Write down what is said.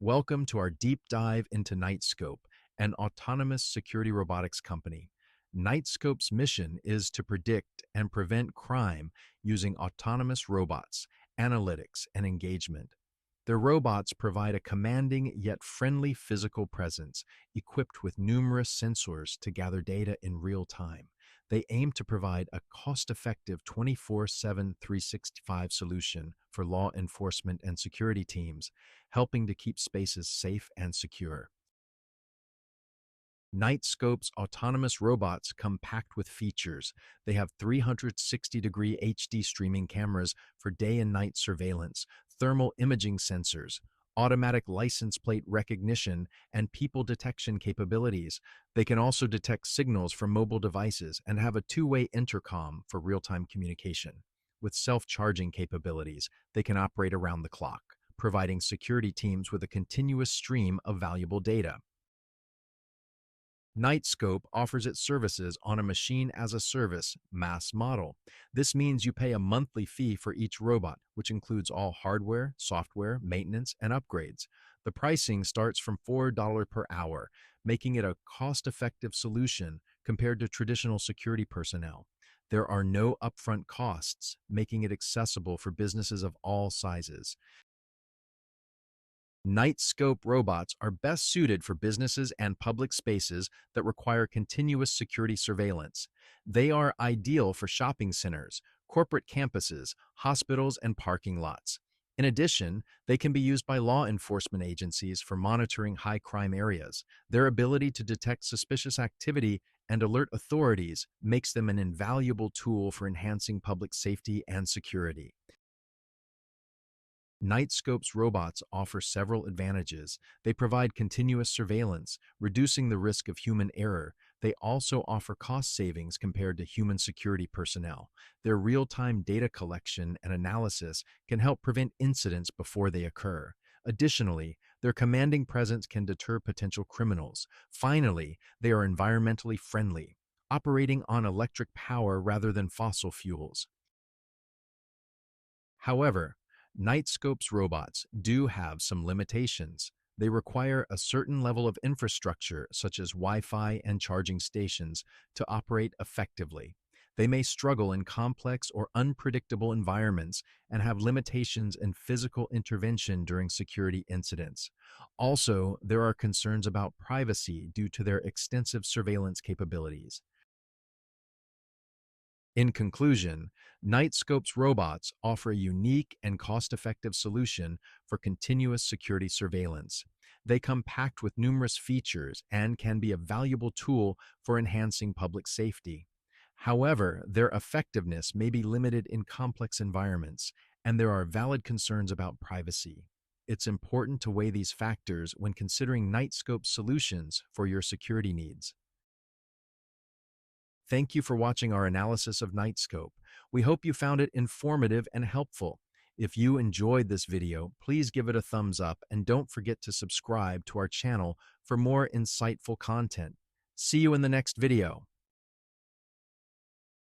Welcome to our deep dive into Knightscope, an autonomous security robotics company. Knightscope's mission is to predict and prevent crime using autonomous robots, analytics, and engagement. Their robots provide a commanding yet friendly physical presence, equipped with numerous sensors to gather data in real time. They aim to provide a cost-effective 24/7, 365 solution for law enforcement and security teams, helping to keep spaces safe and secure. Knightscope's autonomous robots come packed with features. They have 360-degree HD streaming cameras for day and night surveillance, thermal imaging sensors, automatic license plate recognition, and people detection capabilities. They can also detect signals from mobile devices and have a two-way intercom for real-time communication. With self-charging capabilities, they can operate around the clock, providing security teams with a continuous stream of valuable data. Knightscope offers its services on a machine-as-a-service MaaS model. This means you pay a monthly fee for each robot, which includes all hardware, software, maintenance, and upgrades. The pricing starts from $4 per hour, making it a cost-effective solution compared to traditional security personnel. There are no upfront costs, making it accessible for businesses of all sizes. Knightscope robots are best suited for businesses and public spaces that require continuous security surveillance. They are ideal for shopping centers, corporate campuses, hospitals, and parking lots. In addition, they can be used by law enforcement agencies for monitoring high-crime areas. Their ability to detect suspicious activity and alert authorities makes them an invaluable tool for enhancing public safety and security. Knightscope's robots offer several advantages. They provide continuous surveillance, reducing the risk of human error. They also offer cost savings compared to human security personnel. Their real-time data collection and analysis can help prevent incidents before they occur. Additionally, their commanding presence can deter potential criminals. Finally, they are environmentally friendly, operating on electric power rather than fossil fuels. However, Knightscope's robots do have some limitations. They require a certain level of infrastructure, such as Wi-Fi and charging stations, to operate effectively. They may struggle in complex or unpredictable environments and have limitations in physical intervention during security incidents. Also, there are concerns about privacy due to their extensive surveillance capabilities. In conclusion, Knightscope's robots offer a unique and cost-effective solution for continuous security surveillance. They come packed with numerous features and can be a valuable tool for enhancing public safety. However, their effectiveness may be limited in complex environments, and there are valid concerns about privacy. It's important to weigh these factors when considering Knightscope's solutions for your security needs. Thank you for watching our analysis of Knightscope. We hope you found it informative and helpful. If you enjoyed this video, please give it a thumbs up and don't forget to subscribe to our channel for more insightful content. See you in the next video.